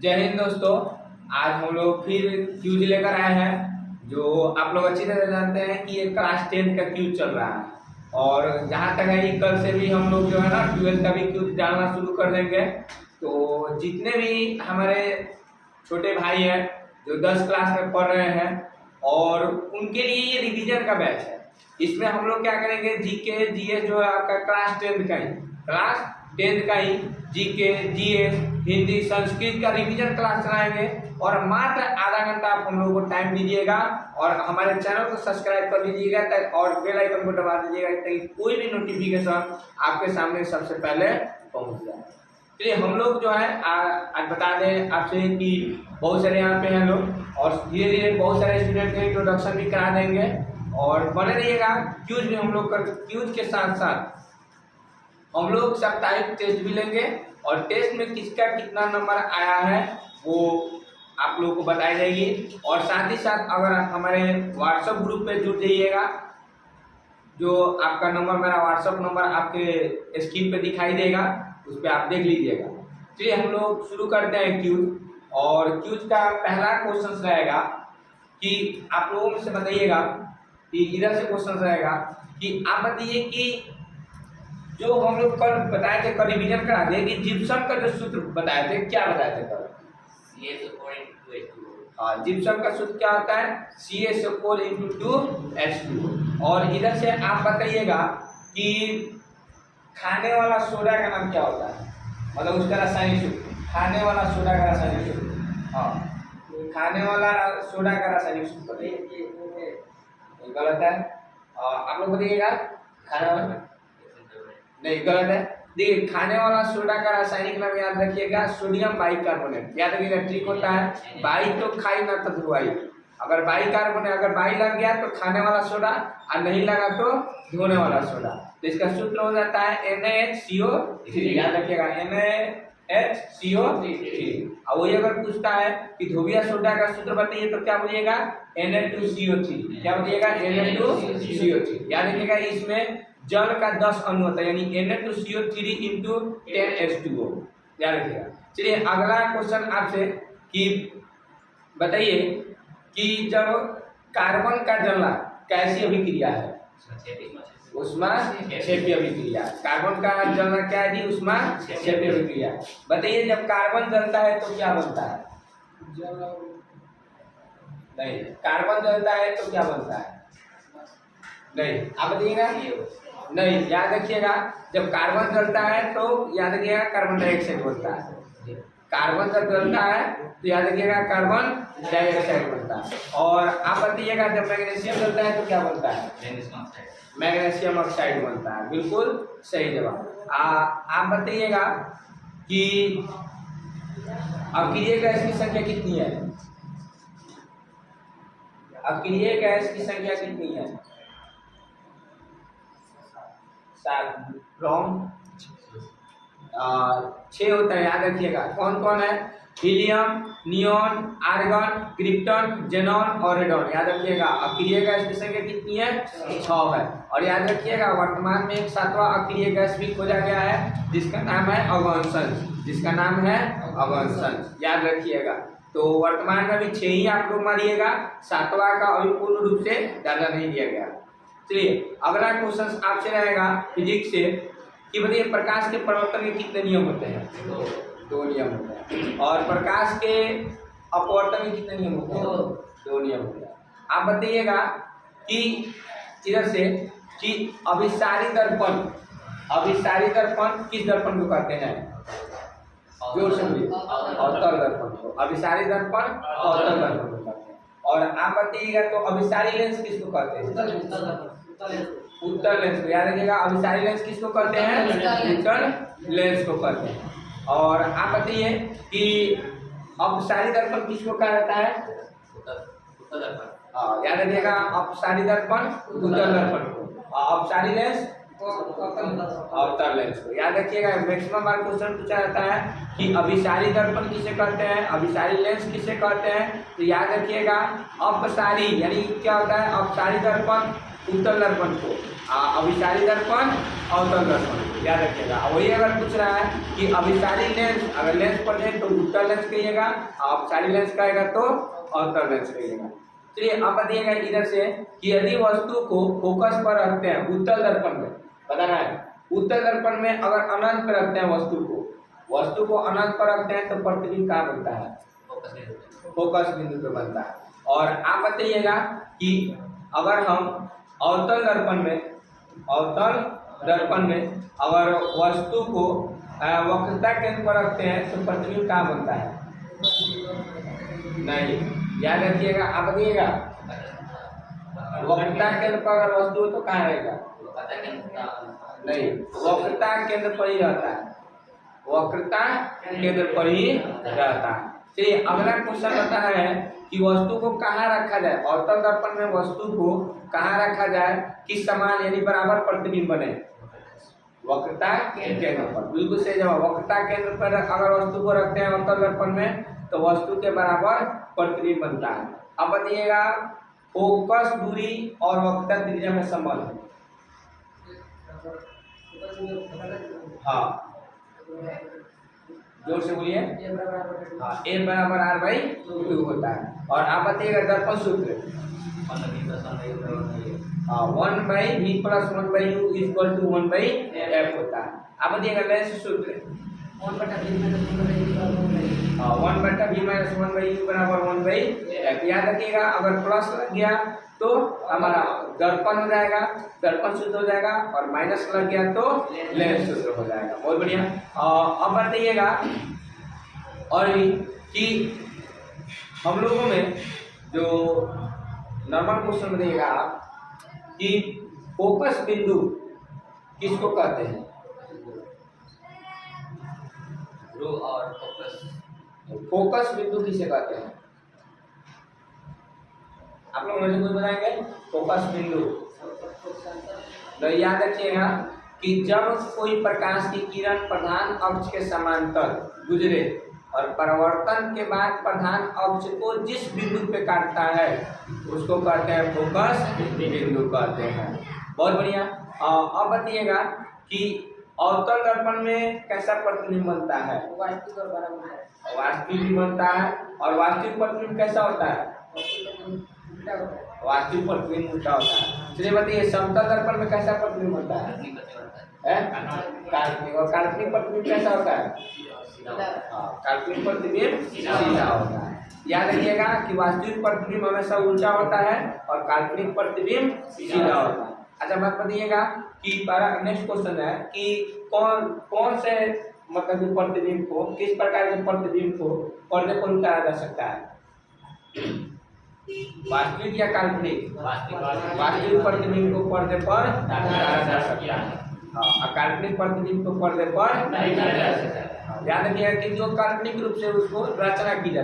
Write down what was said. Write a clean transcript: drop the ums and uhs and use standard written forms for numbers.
जय हिंद दोस्तों। आज हम लोग फिर क्यूज लेकर आए हैं। जो आप लोग अच्छी तरह जानते हैं कि ये क्लास 10 का क्यूज चल रहा है और जहाँ तक है कल से भी हम लोग जो है ना 12 का भी क्यूज डालना शुरू कर देंगे। तो जितने भी हमारे छोटे भाई हैं जो 10 क्लास में पढ़ रहे हैं और उनके लिए ये रिवीजन का बैच है। इसमें हम लोग क्या करेंगे, जीके जीएस जो है आपका क्लास 10 का ही जीके जीएस हिंदी संस्कृत का रिवीजन क्लास चलाएंगे और मात्र आधा घंटा आप हम लोगों को टाइम दीजिएगा और हमारे चैनल को सब्सक्राइब कर लीजिएगा और बेल आइकन को दबा दीजिएगा ताकि कोई भी नोटिफिकेशन आपके सामने सबसे पहले पहुंच जाए। चलिए हम लोग जो है आज बता दें आपसे कि बहुत सारे यहाँ पे हैं लोग और धीरे धीरे बहुत सारे स्टूडेंट के इंट्रोडक्शन भी करा देंगे और बने रहिएगा। क्यूज भी हम लोग कर क्यूज के साथ साथ हम लोग साप्ताहिक टेस्ट भी लेंगे और टेस्ट में किसका कितना नंबर आया है वो आप लोगों को बताई जाएगी। और साथ ही साथ अगर आप हमारे व्हाट्सएप ग्रुप पे जुड़ जाइएगा, जो आपका नंबर मेरा व्हाट्सएप नंबर आपके स्क्रीन पे दिखाई देगा, उस पर आप देख लीजिएगा। चलिए हम लोग शुरू करते हैं क्यूज। और क्यूज का पहला क्वेश्चन रहेगा कि आप लोगों में से बताइएगा कि इधर से क्वेश्चन रहेगा कि आप बताइए कि जो हम लोग कल बताए थे, कल रिवीजन करा दे कि जिप्सम का जो सूत्र बताए थे, क्या बताए थे कल? हाँ, जिप्सम का सूत्र क्या होता है? CaCO4 और इधर से आप बताइएगा कि खाने वाला सोडा का नाम क्या होता है, मतलब उसका रासायनिक सूत्र। खाने वाला सोडा का रासायनिक सूत्र, हाँ खाने वाला सोडा का रासायनिक सूत्र बताइए। गलत है, आप लोग बताइएगा। खाने वाला नहीं, गलत है। देखिए खाने वाला सोडा का रासायनिक नाम याद रखिएगा, सोडियम बाइकार्बोनेट। याद रखिएगा, ट्रिक होता है बाई तो खाई ना तो धुआई। अगर बाइकार्बोनेट अगर बाई लग गया तो खाने वाला सोडा और नहीं लगा तो धोने वाला सोडा। तो इसका सूत्र हो जाता है NaHCO3। याद रखिएगा NaHCO3। और वही अगर पूछता है कि धोबिया सोडा का सूत्र बताइए तो क्या बोलिएगा? Na2CO3। क्या बोलिएगा? Na2CO3। याद रखिएगा इसमें जल का 10 अणु होता है, यानी Na2CO3 × 10H2O। याद रखिएगा। चलिए अगला क्वेश्चन आपसे कि बताइए कि जब कार्बन का जलना कैसी अभिक्रिया है? ऊष्माक्षेपी अभिक्रिया। कार्बन का जलना क्या है जी? ऊष्माक्षेपी अभिक्रिया। बताइए जब कार्बन जलता है तो क्या बनता है? नहीं, कार्बन जलता है तो क्या बनता है? नहीं, आप बताइएगा। नहीं, याद रखिएगा जब कार्बन जलता है तो याद रखिएगा कार्बन डाइऑक्साइड बनता है। कार्बन जब जलता है तो याद रखिएगा कार्बन डाइऑक्साइड बनता है। और आप बताइएगा जब मैग्नीशियम जलता है तो क्या बनता है? मैग्नीशियम ऑक्साइड बनता है। बिल्कुल सही जवाब। आप बताइएगा कि अक्रिय गैस की संख्या कितनी है? अक्रिय गैस की संख्या कितनी है? 7 रॉन्ग 6 होता है। याद रखिएगा कौन कौन है? Helium, neon, argon, krypton, xenon और रेडॉन। याद रखिएगा अक्रिय गैस की संख्या कितनी है? 6 है। और याद रखिएगा वर्तमान में एक 7वां अक्रिय गैस भी खोजा गया है जिसका नाम है अगोनसन। जिसका नाम है अगोनसन। याद रखिएगा। तो वर्तमान में भी 6 ही आप लोग मारिएगा, 7वां का अभी पूर्ण रूप से दर्जा नहीं दिया गया। चलिए अगला क्वेश्चन आपसे रहेगा फिजिक्स से कि बताइए प्रकाश के परिवर्तन के कितने नियम होते हैं? 2 नियम होते हैं। और प्रकाश के अपवर्तन के कितने नियम होते हैं? 2 नियम होते हैं। आप बताइएगा कि इधर से कि अभिसारी दर्पण किस दर्पण को कहते हैं? जोर से बोलिए। अवतल दर्पण को। अभिसारी दर्पण अवतल दर्पण को कहते हैं। और आप बताइएगा तो अभिसारी लेंस किसको कहते हैं? उत्तल लेंस को। याद रखिएगा अभिसारी लेंस किसको कहते हैं? उत्तल लेंस को कहते हैं। और आप बताइए कि अपसारी दर्पण किसको कहा जाता है? याद रखिएगा अपसारी दर्पण उत्तल दर्पण को, अपसारी लेंस अवतल लेंस को। याद रखिएगा मैक्सिमम बार क्वेश्चन पूछा जाता है कि अभिसारी दर्पण किसे कहते हैं, अभिसारी लेंस किसे कहते हैं। तो याद रखिएगा अपसारी यानी क्या होता है? अपसारी दर्पण उत्तल दर्पण को, अभिसारी दर्पण अवतल दर्पण। याद रखिएगा। वही अगर पूछ रहा है कि अभिसारी लेंस, अगर लेंस पढ़े तो उत्तल लेंस कहिएगा, अपसारी लेंस कहेगा तो अवतल लेंस कहिएगा। चलिए आप बताइएगा इधर से कि यदि वस्तु को फोकस पर रखते हैं उत्तल दर्पण में, बताना है उत्तल दर्पण में अगर अनंत पर रखते हैं वस्तु को अनंत पर रखते हैं तो प्रतिबिंब कहाँ बनता है? फोकस बिंदु पे बनता है। और आप बताइएगा कि अगर हम अवतल दर्पण में अगर वस्तु को वक्रता केंद्र पर रखते हैं तो प्रतिबिंब कहाँ बनता है? नहीं, याद रखिएगा। आप बताइएगा वक्रता केंद्र पर अगर वस्तु तो कहाँ रहेगा? नहीं, वक्रता केंद्र पर ही रहता है, वक्रता केंद्र पर ही रहता है। चलिए अगला क्वेश्चन बताना है कि वस्तु को कहाँ रखा जाए, अवतल दर्पण में वस्तु को कहाँ रखा जाए कि समान यानी बराबर प्रतिबिंब बने? वक्रता केंद्र पर, बिल्कुल सही जवाब। वक्रता केंद्र पर अगर वस्तु को रखते हैं अवतल दर्पण में तो वस्तु के बराबर प्रतिबिंब बनता है। अब बताइएगा फोकस दूरी और वक्रता त्रिज्या में संबंध। हाँ जोर से बोलिए। हाँ, ए बराबर आर बाई 2 होता है। और आप बताइएगा दर्पण सूत्र। हाँ, 1/v+1/u = 1/f होता है। आप बताइएगा लेंस सूत्र। 1/v-1/u बराबर 1/f। याद रखिएगा अगर प्लस लग गया तो हमारा दर्पण हो जाएगा, दर्पण सूत्र हो जाएगा, और माइनस लग गया तो लेंस सूत्र हो जाएगा। बहुत बढ़िया। अब बताइएगा और भी कि हम लोगों में जो नॉर्मल क्वेश्चन बताइएगा आप कि फोकस बिंदु किसको कहते हैं? और फोकस बिंदु किसे कहते हैं? आप लोग मुझे कुछ बताएंगे? फोकस बिंदु तो याद रखिएगा कि जब कोई प्रकाश की किरण प्रधान अक्ष के समांतर गुजरे और परावर्तन के बाद प्रधान अक्ष को जिस बिंदु पे काटता है उसको कहते हैं फोकस बिंदु कहते हैं। बहुत बढ़िया। अब बताइएगा कि अवतल दर्पण में कैसा प्रतिबिंब बनता है? वास्तविक भी बनता है। और वास्तविक प्रतिबिंब कैसा होता है? वास्तविक प्रतिबिंब उल्टा होता है। चलिए बताइए समतल दर्पण में कैसा प्रतिबिंब होता है? काल्पनिक। और काल्पनिक प्रतिबिंब कैसा होता है? काल्पनिक प्रतिबिंब सीधा होता है। याद रखिएगा कि वास्तविक प्रतिबिंब हमेशा उल्टा होता है और काल्पनिक प्रतिबिंब सीधा होता है। अच्छा बात बताइएगा कि नेक्स्ट क्वेश्चन है कि कौन से मतलब प्रतिबिंब को, किस प्रकार के प्रतिबिंब को पर्दे पर उतारा जा सकता है? वास्तविक या काल्पनिक? वास्तविक प्रतिबिंब को पर्दे पर उतारा जा सकता है, और काल्पनिक प्रतिबिंब को पर्दे पर नहीं उतारा जा सकता है। याद रखिएगा कि जो काल्पनिक रूप से उसको रचना की जाती है।